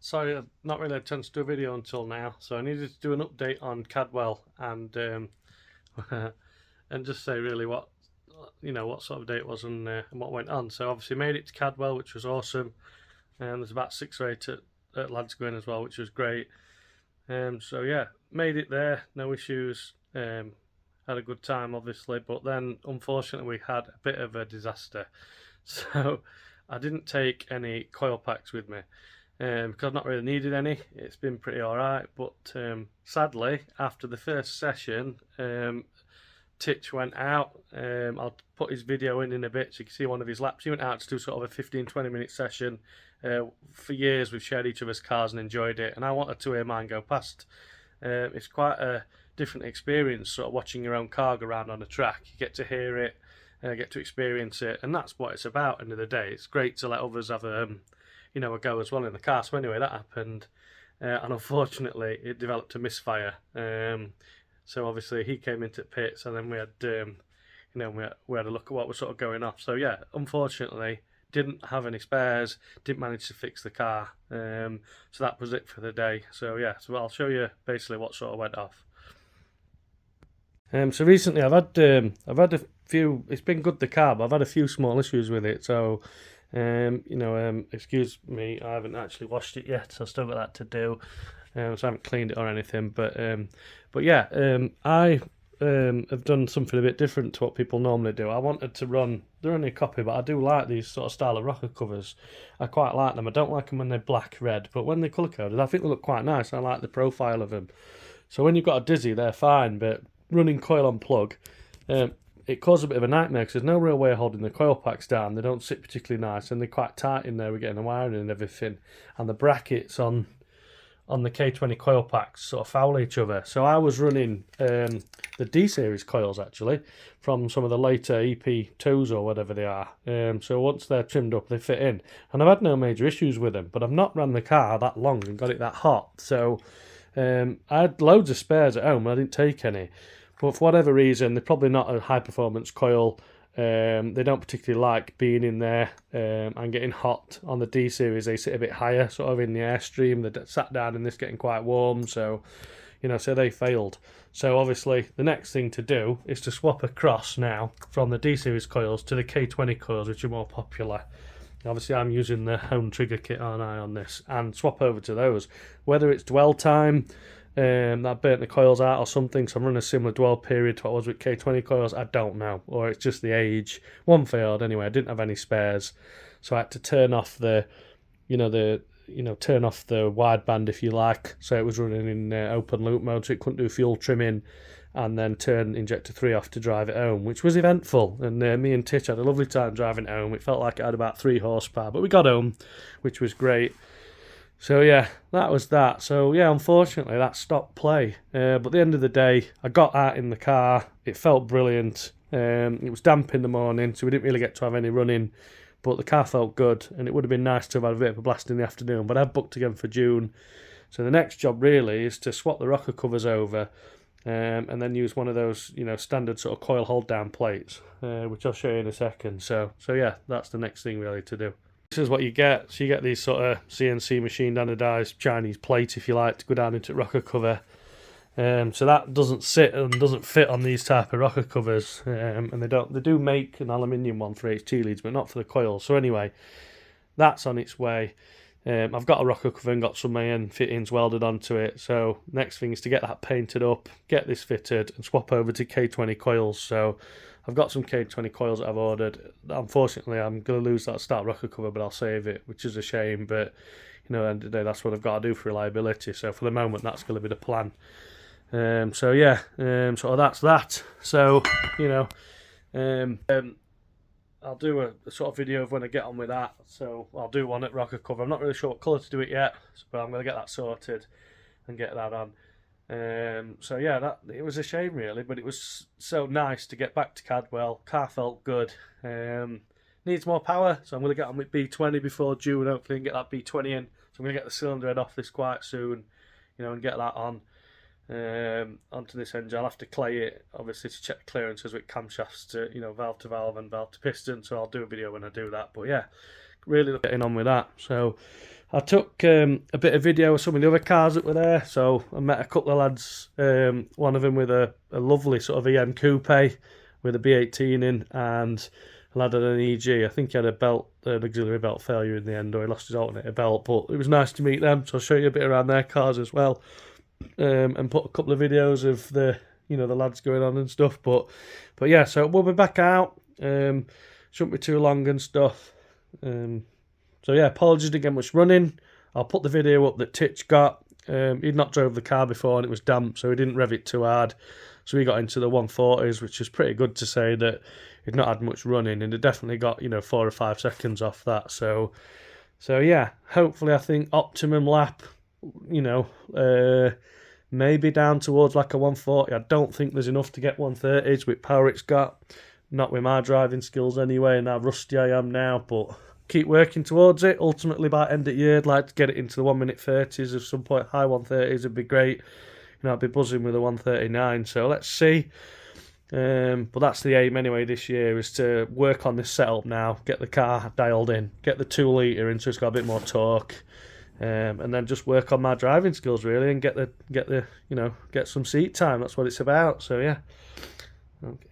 sorry, I've not really had a chance to do a video until now, so I needed to do an update on Cadwell and and just say really what sort of day it was and what went on. So obviously made it to Cadwell, which was awesome, and there's about 6 or 8 at lads going as well, which was great. So yeah, made it there, no issues. Had a good time obviously, but then unfortunately we had a bit of a disaster. So I didn't take any coil packs with me because I've not really needed any. It's been pretty alright, but sadly after the first session Titch went out. I'll put his video in a bit so you can see one of his laps. He went out to do sort of a 15-20 minute session. For years we've shared each other's cars and enjoyed it, and I wanted to hear mine go past. It's quite a different experience sort of watching your own car go around on a track. You get to hear it, get to experience it, and that's what it's about at the end of the day. It's great to let others have a go as well in the car. So anyway, that happened, and unfortunately it developed a misfire. So obviously he came into pits, and then we had we had a look at what was sort of going off. So yeah, unfortunately didn't have any spares, didn't manage to fix the car. So that was it for the day. So yeah, so I'll show you basically what sort of went off. So recently I've had a few. It's been good, the car, but I've had a few small issues with it. So excuse me, I haven't actually washed it yet, so I've still got that to do. So I haven't cleaned it or anything, but yeah, I have done something a bit different to what people normally do. I wanted to run, they're only a copy, but I do like these sort of style of rocker covers. I quite like them. I don't like them when they're black red, but when they're colour coded I think they look quite nice. I like the profile of them. So when you've got a dizzy, they're fine, but running coil on plug, it causes a bit of a nightmare because there's no real way of holding the coil packs down. They don't sit particularly nice, and they're quite tight in there. We're getting the wiring and everything, and the brackets on the K20 coil packs sort of foul each other. So I was running the D series coils actually from some of the later EP2s or whatever they are. So once they're trimmed up, they fit in, and I've had no major issues with them. But I've not ran the car that long and got it that hot. So I had loads of spares at home and I didn't take any. But for whatever reason, they're probably not a high performance coil. They don't particularly like being in there and getting hot. On the D series they sit a bit higher, sort of in the airstream. They sat down in this getting quite warm, so so they failed. So obviously the next thing to do is to swap across now from the D series coils to the K20 coils, which are more popular. Obviously I'm using the home trigger kit, aren't I, on this, and swap over to those. Whether it's dwell time, that burnt the coils out or something, so I'm running a similar dwell period to what I was with K20 coils, I don't know, or it's just the age. One failed anyway. I didn't have any spares, so I had to turn off the turn off the wideband, if you like, so it was running in open loop mode, so it couldn't do fuel trimming, and then turn injector 3 off to drive it home, which was eventful. And me and Titch had a lovely time driving home. It felt like it had about 3 horsepower, but we got home, which was great. So yeah, that was that. So yeah, unfortunately that stopped play. But at the end of the day, I got out in the car. It felt brilliant. It was damp in the morning, so we didn't really get to have any running. But the car felt good, and it would have been nice to have had a bit of a blast in the afternoon. But I've booked again for June. So the next job really is to swap the rocker covers over, and then use one of those standard sort of coil hold down plates, which I'll show you in a second. So yeah, that's the next thing really to do. This is what you get. So you get these sort of CNC machined anodized Chinese plates, if you like, to go down into rocker cover. So that doesn't sit and doesn't fit on these type of rocker covers, and they do make an aluminium one for HT leads, but not for the coils. So anyway, that's on its way. I've got a rocker cover and got some of my own fittings welded onto it. So next thing is to get that painted up, get this fitted, and swap over to K20 coils. So I've got some K20 coils that I've ordered. Unfortunately, I'm going to lose that start rocker cover, but I'll save it, which is a shame. But at the end of the day, that's what I've got to do for reliability. So for the moment, that's going to be the plan. So yeah, so that's that. So I'll do a sort of video of when I get on with that. So I'll do one at rocker cover. I'm not really sure what colour to do it yet, but I'm going to get that sorted and get that on. So yeah, it was a shame really, but it was so nice to get back to Cadwell. Car felt good. Needs more power, so I'm going to get on with B20 before June, hopefully, and get that B20 in. So I'm going to get the cylinder head off this quite soon, and get that on onto this engine. I'll have to clay it, obviously, to check clearances with camshafts to valve and valve to piston. So I'll do a video when I do that. But yeah, really getting on with that. So I took a bit of video of some of the other cars that were there. So I met a couple of lads, one of them with a lovely sort of EM coupe with a B18 in, and a lad had an EG. I think he had an auxiliary belt failure in the end, or he lost his alternator belt, but it was nice to meet them. So I'll show you a bit around their cars as well, and put a couple of videos of the lads going on and stuff. But yeah, so we'll be back out. Shouldn't be too long and stuff. So yeah, apologies didn't get much running. I'll put the video up that Titch got. He'd not drove the car before and it was damp, so he didn't rev it too hard. So he got into the 140s, which is pretty good to say that he'd not had much running, and he definitely got 4 or 5 seconds off that. So yeah, hopefully I think optimum lap, maybe down towards like a 140. I don't think there's enough to get 130s with power it's got. Not with my driving skills anyway, and how rusty I am now, but keep working towards it. Ultimately, by end of year, I'd like to get it into the 1 minute 30s at some point. High 130s would be great. I'd be buzzing with a 139. So let's see. But that's the aim anyway this year, is to work on this setup now, get the car dialed in, get the 2 litre in so it's got a bit more torque, and then just work on my driving skills really, and get some seat time. That's what it's about. So yeah. Okay.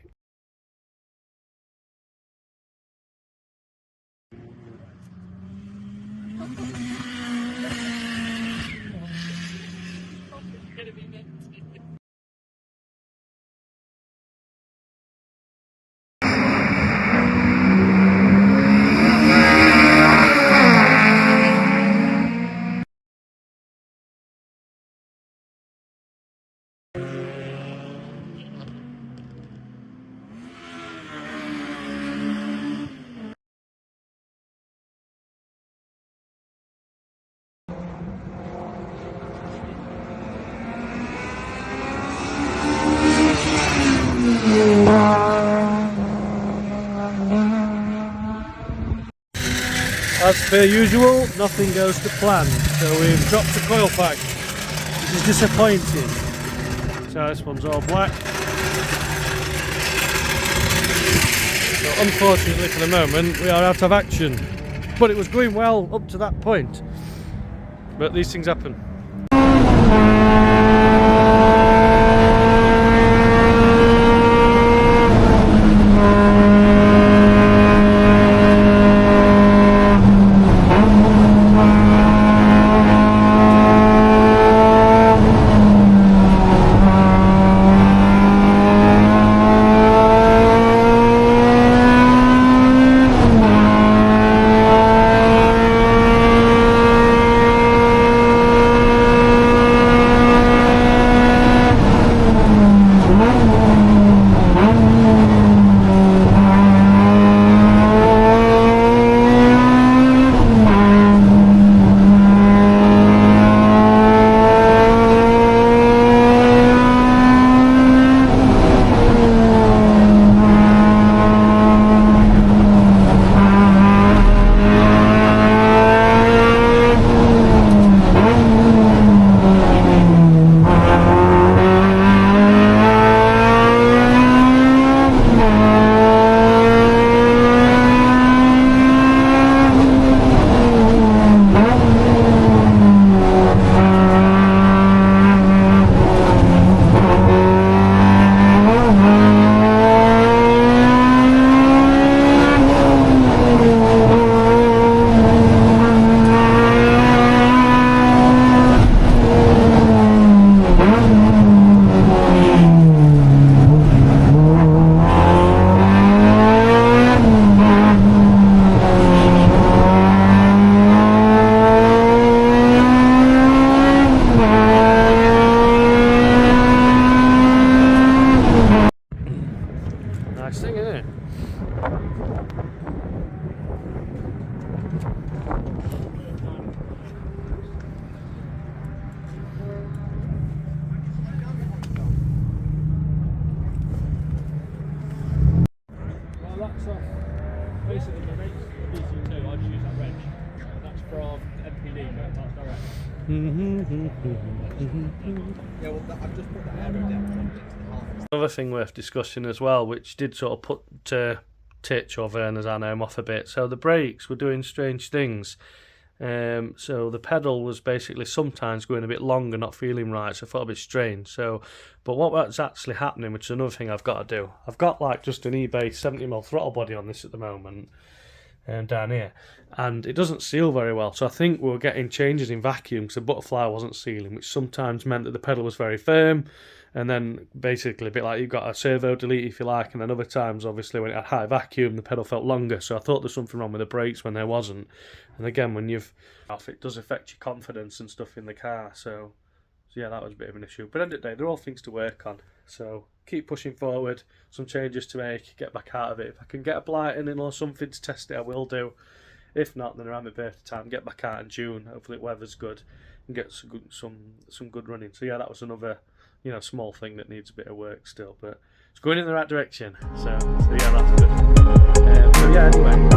As per usual, nothing goes to plan, so we've dropped the coil pack, which is disappointing. So this one's all black. So unfortunately for the moment, we are out of action. But it was going well up to that point. But these things happen. basically the rates for B18c, I just use that wrench. That's from MPD, that's direct. Yeah, well, I've just put the aero down. Another thing worth discussing as well, which did sort of put titch or Werner's arm off a bit. So the brakes were doing strange things. So the pedal was basically sometimes going a bit long and not feeling right, so I thought it'd be strange. So, but what was actually happening, which is another thing I've got to do, I've got like just an eBay 70mm throttle body on this at the moment, down here, and it doesn't seal very well. So I think we were getting changes in vacuum because the butterfly wasn't sealing, which sometimes meant that the pedal was very firm, and then basically a bit like you've got a servo delete if you like, and then other times obviously when it had high vacuum the pedal felt longer. So I thought there's something wrong with the brakes when there wasn't. And again, when you've off, it does affect your confidence and stuff in the car. So yeah, that was a bit of an issue. But at the end of the day, they're all things to work on. So keep pushing forward, some changes to make, get back out of it. If I can get a blight in or something to test it, I will do. If not, then around my birthday time, get back out in June. Hopefully the weather's good and get some good running. So yeah, that was another, you know, small thing that needs a bit of work still, but it's going in the right direction. So yeah, that's good. So yeah, anyway.